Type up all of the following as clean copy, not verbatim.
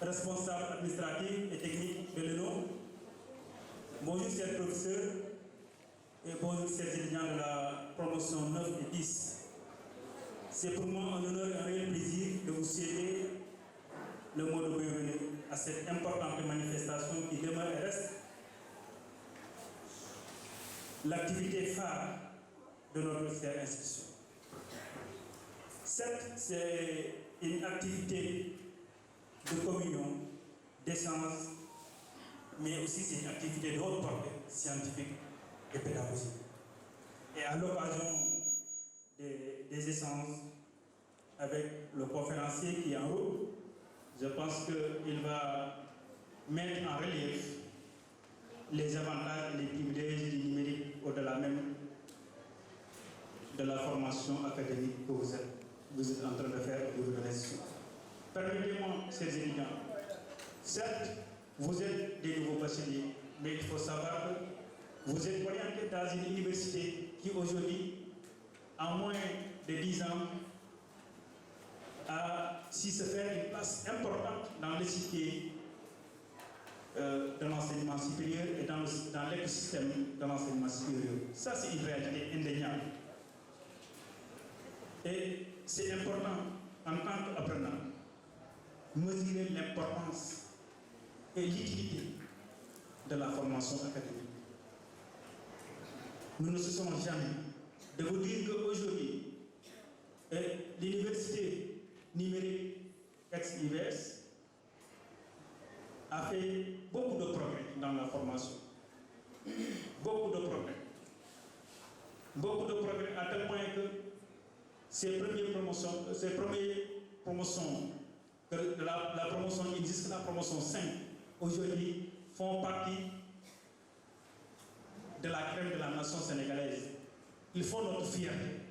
Responsable administratif et technique de l'ENO. Bonjour chers professeurs et bonjour chers étudiants de la promotion 9 et 10. C'est pour moi un honneur et un réel plaisir de vous souhaiter le mot de bienvenue à cette importante manifestation qui demeure et reste l'activité phare de notre chère institution. Certes, c'est une activité de communion, d'échange, mais aussi c'est une activité de haute portée scientifique et pédagogique. Et à l'occasion des échanges avec le conférencier qui est en route, je pense qu'il va mettre en relief les avantages et les privilèges du numérique au-delà même de la formation académique que vous êtes en train de faire au niveau de l'institution. Permettez-moi, chers étudiants, certes, vous êtes des nouveaux bacheliers, mais il faut savoir que vous êtes orientés dans une université qui aujourd'hui, en moins de 10 ans, a su se faire une place importante dans l'échiquier de l'enseignement supérieur et dans l'écosystème de l'enseignement supérieur. Ça, c'est une réalité indéniable. Et c'est important, en tant qu'apprenant, mesurer l'importance et l'utilité de la formation académique. Nous ne cessons jamais de vous dire qu'aujourd'hui, l'université numérique ex-UVS a fait beaucoup de progrès dans la formation. Beaucoup de progrès. Beaucoup de progrès à tel point que ces premières promotions de la promotion 1 jusqu'à la promotion 5, aujourd'hui, font partie de la crème de la nation sénégalaise. Il faut notre fierté.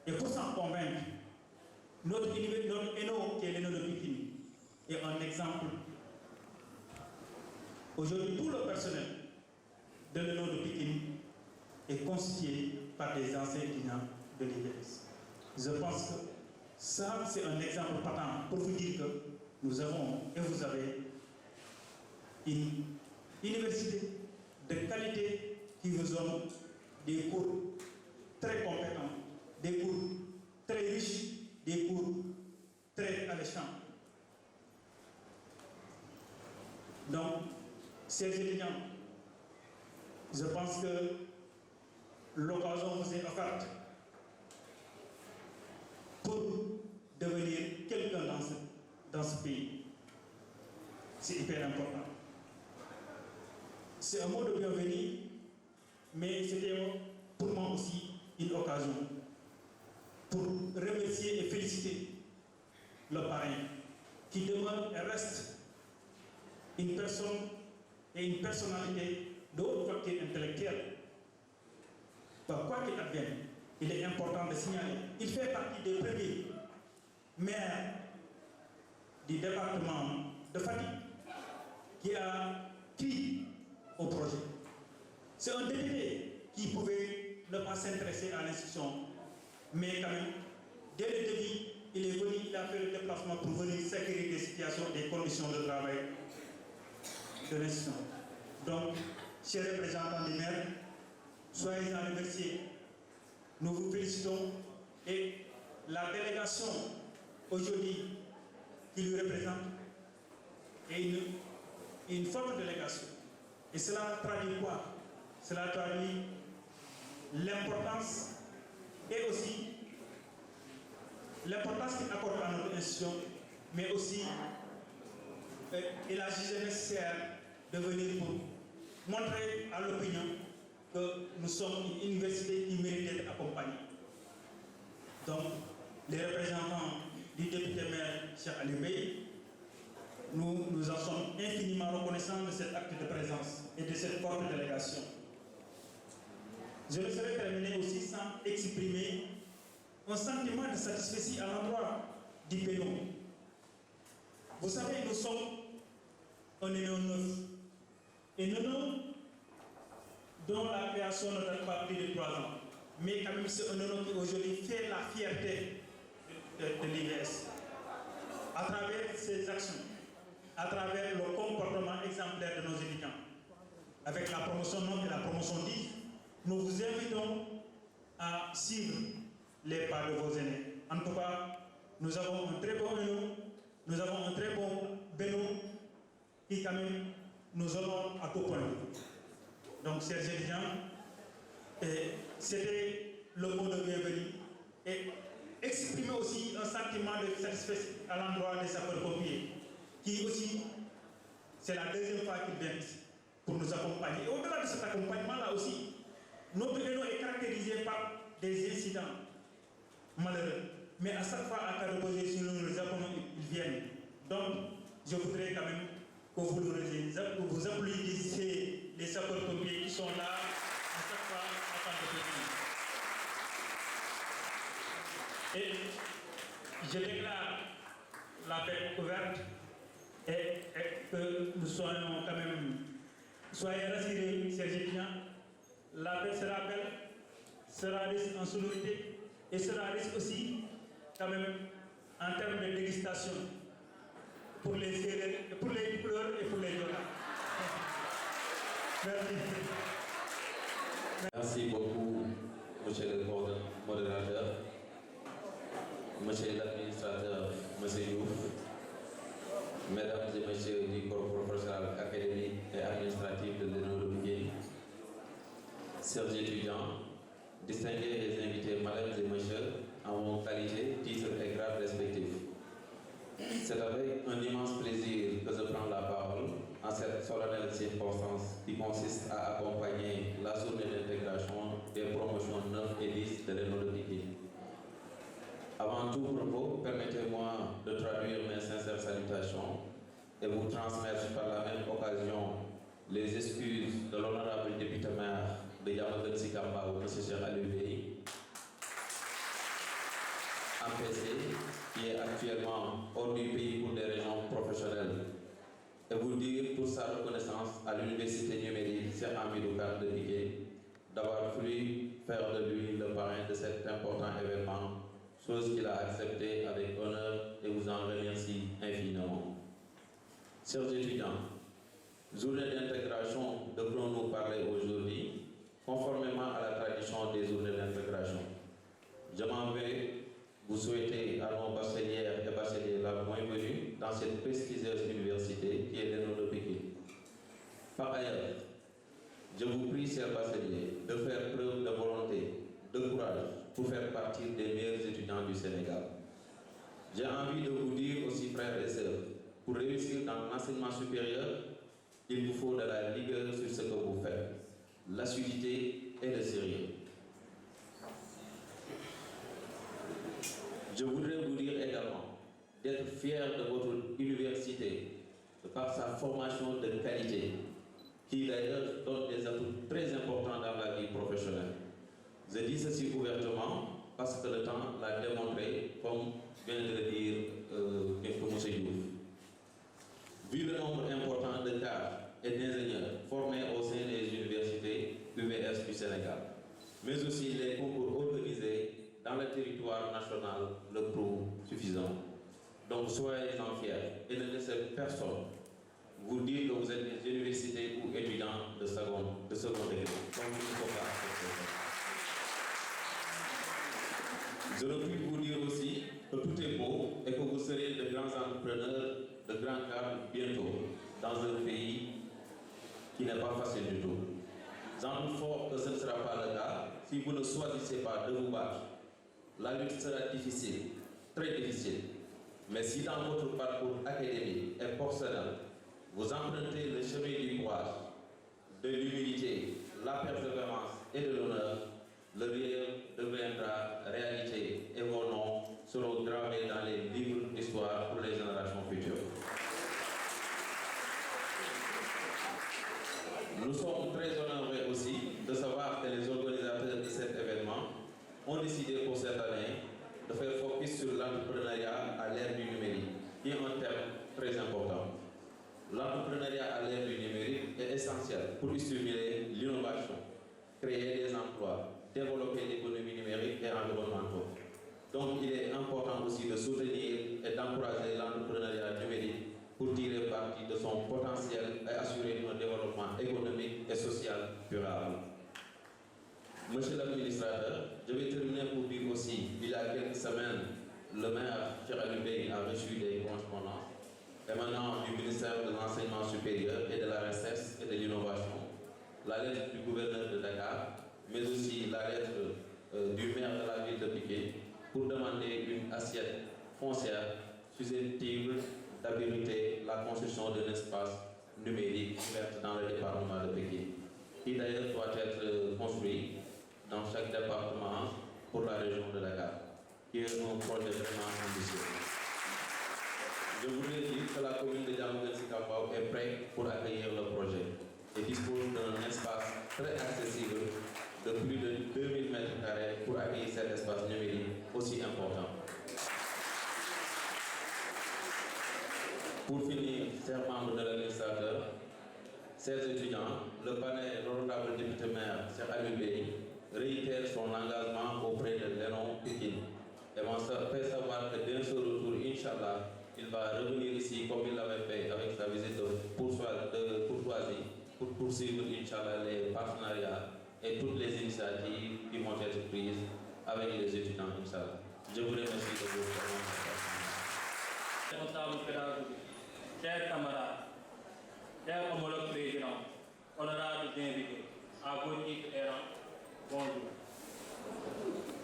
Et pour s'en convaincre, notre ENO, qui est l'ENO de Pikine, est un exemple. Aujourd'hui, tout le personnel de l'ENO de Pikine est constitué par des anciens étudiants de l'IVS. Je pense que ça, c'est un exemple patent pour vous dire que nous avons et vous avez une université de qualité qui vous donne des cours très compétents, des cours très riches, des cours très alléchants. Donc, chers étudiants, je pense que l'occasion vous est offerte pour devenir quelqu'un dans ce pays. C'est hyper important. C'est un mot de bienvenue, mais c'était pour moi aussi une occasion pour remercier et féliciter le parrain qui demeure et reste une personne et une personnalité de haute facture intellectuelle. Quoi qu'il advienne, il est important de signaler, il fait partie des premiers maires du département de Fatick qui a pris au projet. C'est un député qui pouvait ne pas s'intéresser à l'institution, mais quand même, dès le début, il est venu, il a fait le déplacement pour venir sécuriser des situations, des conditions de travail de l'institution. Donc, chers représentants des maires, soyez-en remerciés. Nous vous félicitons et la délégation aujourd'hui qui lui représente est une forte délégation. Et cela traduit quoi? Cela traduit l'importance et aussi l'importance qu'il accorde à notre institution, mais aussi il a jugé nécessaire de venir pour montrer à l'opinion que nous sommes une université qui mérite d'être accompagnée. Donc, les représentants du député maire Cheikh Aliou Bey, nous en sommes infiniment reconnaissants de cet acte de présence et de cette forte délégation. Je ne saurais terminer aussi sans exprimer un sentiment de satisfaction à l'endroit du Bénin. Vous savez, nous sommes un élément neuf. Et nous, dont la création ne date pas plus de 3 ans. Mais quand même, c'est un élément qui aujourd'hui fait la fierté de l'IVS. À travers ses actions, à travers le comportement exemplaire de nos étudiants. Avec la promotion non et la promotion dite, nous vous invitons à suivre les pas de vos aînés. En tout cas, nous avons un très bon Bénin, nous avons un très bon Bénin qui quand même nous honore à tout point de vue. Donc, chers étudiants, c'était le mot de bienvenue et exprimer aussi un sentiment de satisfaction à l'endroit des sapeurs-pompiers qui aussi, c'est la deuxième fois qu'ils viennent pour nous accompagner. Et au-delà de cet accompagnement-là aussi, notre Bénin est caractérisé par des incidents malheureux. Mais à chaque fois, à cas de poser sur nous les appelons, ils viennent. Donc, je voudrais quand même que vous applaudissez les sapeurs-pompiers qui sont là à chaque fois à temps de venir. Et je déclare la paix ouverte et que nous soyons quand même, soyez rassurés, chers étudiants, la paix sera belle, sera riche en sonorité et sera riche aussi quand même en termes de dégustation pour les Sérères, pour les couleurs et pour les Joola. Merci. Merci beaucoup, monsieur le modérateur, monsieur l'administrateur, monsieur Diouf, mesdames et messieurs du corps professoral académique et administratif de l'Union de Pikine, chers étudiants, distingués et invités, mesdames et messieurs, en vos qualités, titres et grades respectifs. C'est avec un immense plaisir que je prends la parole en cette solennelle circonstance qui consiste à accompagner la journée d'intégration des promotions 9 et 10 de l'Union de Pikine. Avant tout propos, permettez-moi de traduire mes sincères salutations et vous transmettre par la même occasion les excuses de l'honorable député maire de Diamaguène Sicap Mbao, M. Cheikh Aliou Bey, empêché, qui est actuellement hors du pays pour des raisons professionnelles, et vous dire pour sa reconnaissance à l'université numérique Cheikh Hamidou Kane de Pikine d'avoir voulu faire de lui le parrain de cet important événement, chose qu'il a acceptée avec honneur et vous en remercie infiniment. Chers étudiants, journée d'intégration devrons-nous parler aujourd'hui, conformément à la tradition des journées d'intégration. Je m'en vais vous souhaiter à nos bachelières et bacheliers la bienvenue dans cette prestigieuse université qui est l'Union de Pikine. Par ailleurs, je vous prie, chers bacheliers, de faire preuve de volonté, de courage pour faire partie des meilleurs étudiants du Sénégal. J'ai envie de vous dire aussi, frères et sœurs, pour réussir dans l'enseignement supérieur, il vous faut de la rigueur sur ce que vous faites, l'assiduité et le sérieux. Je voudrais vous dire également d'être fier de votre université par sa formation de qualité, qui d'ailleurs donne des atouts très importants dans la vie professionnelle. Je dis ceci ouvertement parce que le temps l'a démontré, comme vient de le dire M. Diouf. Vu le nombre important de cadres et d'ingénieurs formés au sein des universités UVS du Sénégal, mais aussi les concours organisés dans le territoire national le prouvent suffisant. Donc soyez-en fiers et ne laissez personne vous dire que vous êtes des universités ou étudiants de second degré. Donc il ne faut pas accepter ça. Je ne puis vous dire aussi que tout est beau et que vous serez de grands entrepreneurs, de grands cadres bientôt dans un pays qui n'est pas facile du tout. J'en doute fort que ce ne sera pas le cas si vous ne choisissez pas de vous battre. La lutte sera difficile, très difficile. Mais si dans votre parcours académique et professionnel, vous empruntez le chemin du courage, de l'humilité, la persévérance et de l'honneur, le rêve deviendra réalité et vos noms seront gravés dans les livres d'histoire pour les générations futures. Nous sommes très honorés aussi de savoir que les organisateurs de cet événement ont décidé pour cette année de faire focus sur l'entrepreneuriat à l'ère du numérique, qui est un thème très important. L'entrepreneuriat à l'ère du numérique est essentiel pour stimuler l'innovation, créer des emplois, développer l'économie numérique et environnementale. Donc il est important aussi de soutenir et d'encourager l'entrepreneuriat numérique pour tirer parti de son potentiel et assurer un développement économique et social durable. Monsieur l'administrateur, je vais terminer pour dire aussi, il y a quelques semaines, le maire Cheikh Bey a reçu des correspondances émanant du ministère de l'Enseignement supérieur et de la Recherche et de l'Innovation, la lettre du gouverneur de Dakar, mais aussi la lettre du maire de la ville de Piquet pour demander une assiette foncière susceptible d'habiliter la construction d'un espace numérique ouvert dans le département de Pékin, qui d'ailleurs doit être construit dans chaque département pour la région de Dakar, qui est un projet vraiment ambitieux. Je voudrais dire que la commune de Diamaguène-Sicap Mbao est prête pour accueillir le projet et dispose d'un espace très accessible de plus de 2000 m² pour accueillir cet espace numérique aussi important. Pour finir, chers membres de l'administrateur, chers étudiants, le panel l'honorable député maire, Cheikh Aliou Bey, réitère son engagement auprès de l'ENO Pékin et m'en fait savoir que dès ce retour, Inch'Allah, il va revenir ici comme il l'avait fait avec sa visite de courtoisie pour poursuivre, Inch'Allah, les partenariats et toutes les initiatives qui vont être prises avec les étudiants, Inch'Allah. Je vous remercie de votre attention. Chers camarades, chers homologues présidents, honorables invités, à vos titres et rangs, bonjour.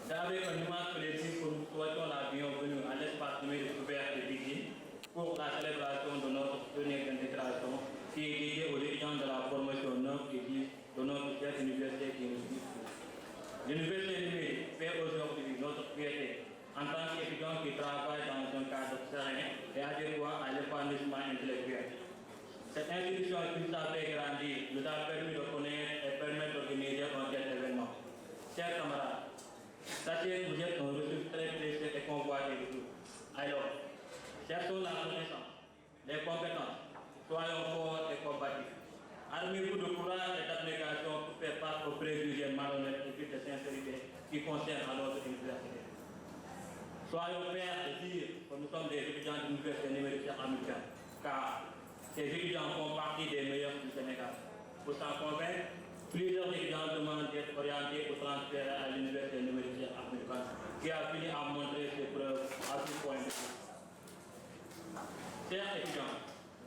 C'est avec un immense plaisir que nous souhaitons la bienvenue à l'espace numérique ouvert de Pékin pour la célébration de notre première intégration qui est dédiée aux étudiants de la formation 9 et 10 de notre chère université qui nous suit. L'université numérique fait aujourd'hui notre fierté en tant qu'étudiant qui travaille dans un cadre serein et adéquat à l'épanouissement intellectuel. Cette institution qui nous a fait grandir nous a permis de connaître et permettre d'organiser un tel événement. Chers camarades, sachez que vous êtes un ressource très précieux et convoité de tous. Alors, cherchons la connaissance, les compétences, soyons forts et combatifs. Armez-vous de courage et d'abnégation pour faire face aux préjugés malhonnêtes et de sincérité qui concernent à notre université. Soyons fiers de dire que nous sommes des étudiants de l'université numérique américaine, car ces étudiants font partie des meilleurs du Sénégal. Pour s'en convaincre, plusieurs étudiants demandent d'être orientés ou transférés à l'université numérique américaine, qui a fini à montrer ses preuves à tout point de vue. Chers étudiants,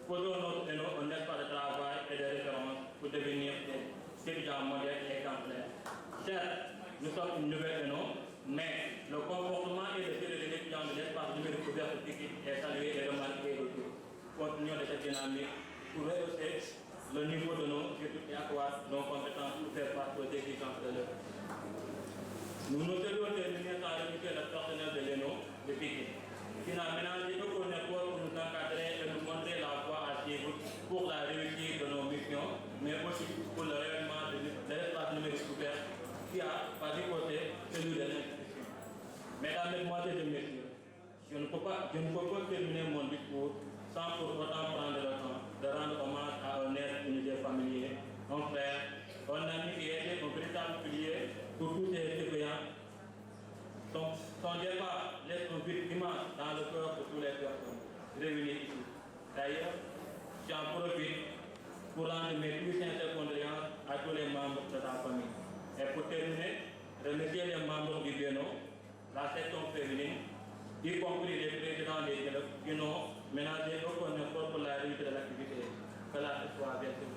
faisons notre un espace de travail et de référence pour devenir des étudiants modèles et exemplaires. Certes, nous sommes une nouvelle ENO, mais le comportement et le style des étudiants de l'espace numérique ouvert est salué et remarqué de tous. Continuons de cette dynamique pour rehausser le niveau de nos études et accroître nos compétences pour faire face aux exigences de l'heure. Nous nous serions terminés sans remercier le personnel de l'ENO de Pékin, qui n'a ménagé aucun effort pour nous encadrer et nous montrer la voie à suivre pour la réussite de nos missions, mais aussi pour le rayonnement de l'espace numérique ouvert qui a paripoté celui de l'institution. Mesdames, Mesdemoiselles et Messieurs, je ne peux pas terminer mon discours sans pour autant prendre le temps de rendre hommage à un être unité familier, un frère, un ami qui était un véritable pilier pour tous ces citoyens. Son départ laisse un vide immense dans le cœur de toutes les personnes réunies ici. D'ailleurs, j'en profite pour rendre mes plus sincères condoléances à tous les membres de ta famille. Et pour terminer, remercier les membres du BNO, la section féminine, y compris les présidents des clubs qui n'ont ménagé aucun effort pour la réussite de l'activité. Que la soit bien sûr.